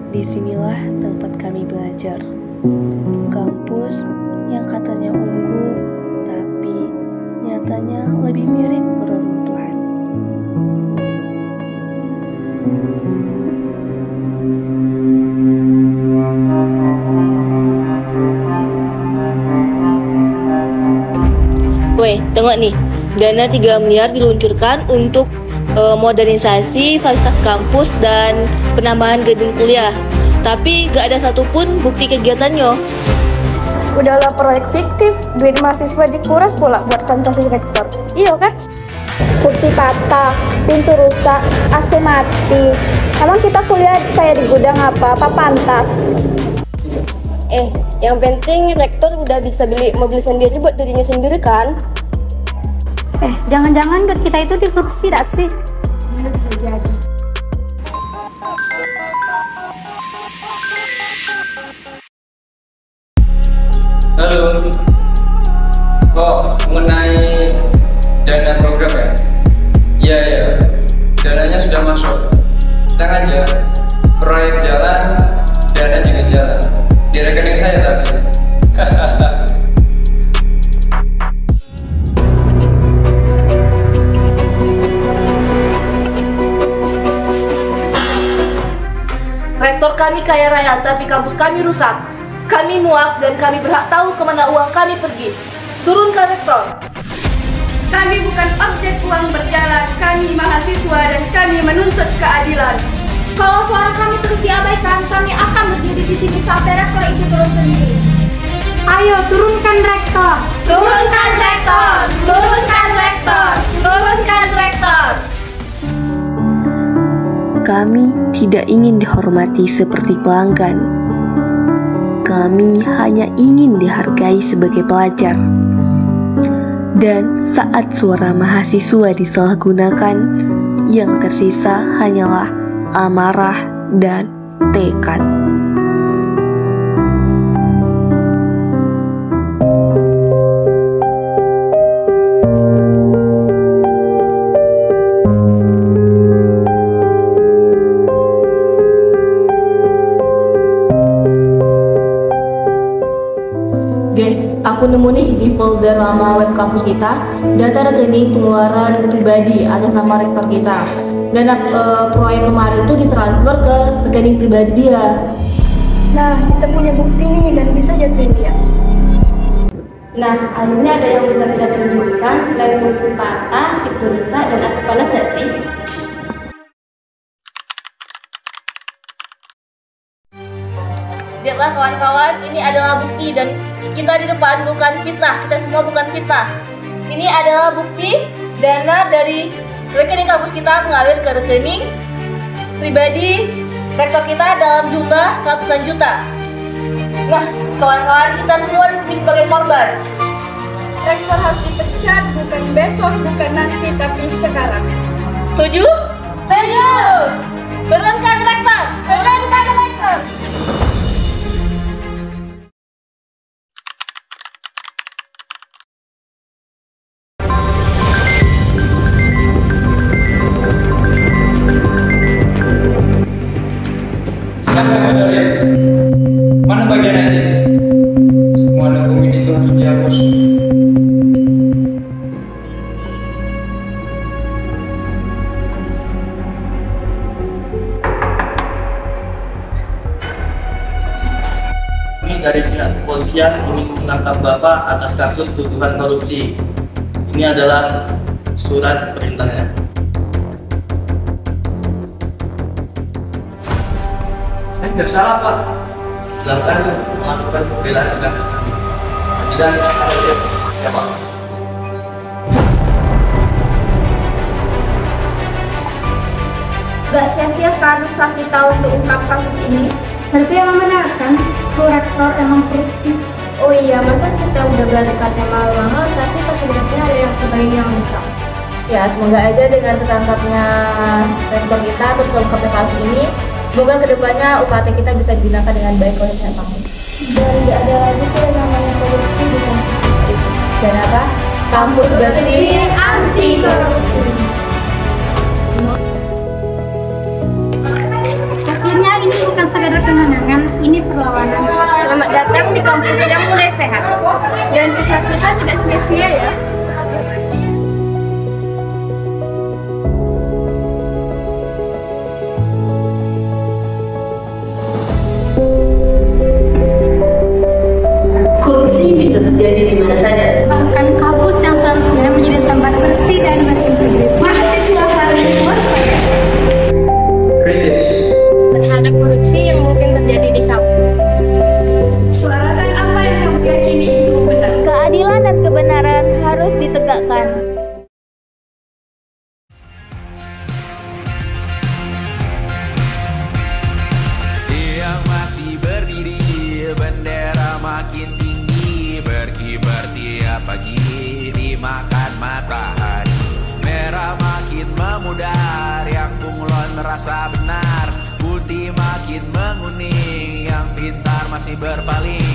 Disinilah tempat kami belajar. Kampus yang katanya unggul, tapi nyatanya lebih mirip peruntuhan. Weh, tengok nih, dana 3 miliar diluncurkan untuk modernisasi fasilitas kampus dan penambahan gedung kuliah. Tapi gak ada satupun bukti kegiatannya. Udahlah proyek fiktif, duit mahasiswa dikuras pula buat fantasi rektor. Iya kan? Kursi patah, pintu rusak, AC mati. Emang kita kuliah kayak di gudang apa pantas? Yang penting rektor udah bisa beli mobil sendiri buat dirinya sendiri kan? Jangan-jangan duit kita itu dikorupsi tak sih? Ya, bisa jadi. Halo, kok mengenai dana program ya? Iya, dananya sudah masuk. Tenang aja, proyek jalan, dana juga jalan. Di rekening saya tadi. Rektor kami kaya raya, tapi kampus kami rusak. Kami muak dan kami berhak tahu kemana uang kami pergi. Turunkan rektor. Kami bukan objek uang berjalan, kami mahasiswa dan kami menuntut keadilan. Kalau suara kami terus diabaikan, kami akan berdiri di sini sampai rektor itu turun sendiri. Ayo turunkan rektor. Turunkan rektor, turunkan rektor, turunkan rektor. Kami tidak ingin dihormati seperti pelanggan. Kami hanya ingin dihargai sebagai pelajar. Dan saat suara mahasiswa disalahgunakan, yang tersisa hanyalah amarah dan tekad. Guys, aku nemu nih di folder lama web kampus kita data rekening pengeluaran pribadi atas nama rektor kita. Dana proyek kemarin itu ditransfer ke rekening pribadi dia. Nah, kita punya bukti nih dan bisa jatuhin dia. Nah, akhirnya ada yang bisa kita tunjukkan selain kursi patah, pintu rusak, dan AC panas nggak sih? Lihatlah kawan-kawan, ini adalah bukti dan kita di depan bukan fitnah, kita semua bukan fitnah. Ini adalah bukti dana dari rekening kampus kita mengalir ke rekening pribadi rektor kita dalam jumlah ratusan juta. Nah, kawan-kawan, kita semua di sini sebagai korban. Rektor harus dipecat bukan besok, bukan nanti, tapi sekarang. Setuju? Setuju! Turunkan rektor! Turunkan rektor! Siapa kalian? Mana bagian ini? Semua dokumen itu harus dihapus. Ini dari pihak kepolisian ingin menangkap Bapak atas kasus tuduhan korupsi. Ini adalah surat perintahnya. Saya tidak salah, Pak. Silakan melakukan pembelaan terhadap kami. Dan siapa? Gak sia-sia kan usaha kita untuk ungkap kasus ini? Berarti yang membenarkan tuh rektor emang korupsi. Oh iya, masa kita udah belajarkan mahal-mahal, tapi sebenarnya ada yang sebaik yang bisa. Ya, semoga aja dengan tertangkapnya rektor kita terus terungkapnya kasus ini, semoga kedepannya UKT kita bisa digunakan dengan baik oleh siapapun. Dan gak ada lagi tuh yang namanya korupsi di kampus kita itu. Dan apa? Kampus bersih anti korupsi. Akhirnya ini bukan sekadar kemenangan, ini perlawanan. Selamat datang di kampus yang mulai sehat. Dan usaha kita tidak sia-sia ya. Korupsi bisa terjadi di mana saja. Bahkan kampus yang seharusnya menjadi tempat bersih dan berintegritas. Mahasiswa harus waspada Kritis. Terhadap korupsi yang mungkin terjadi di kampus. suarakan apa yang kamu yakini itu benar. Keadilan dan kebenaran harus ditegakkan. Dia masih berdiri, bendera makin tinggi, berkibar tiap pagi, dimakan matahari. Merah makin memudar, yang bunglon merasa benar. Putih makin menguning, yang pintar masih berpaling.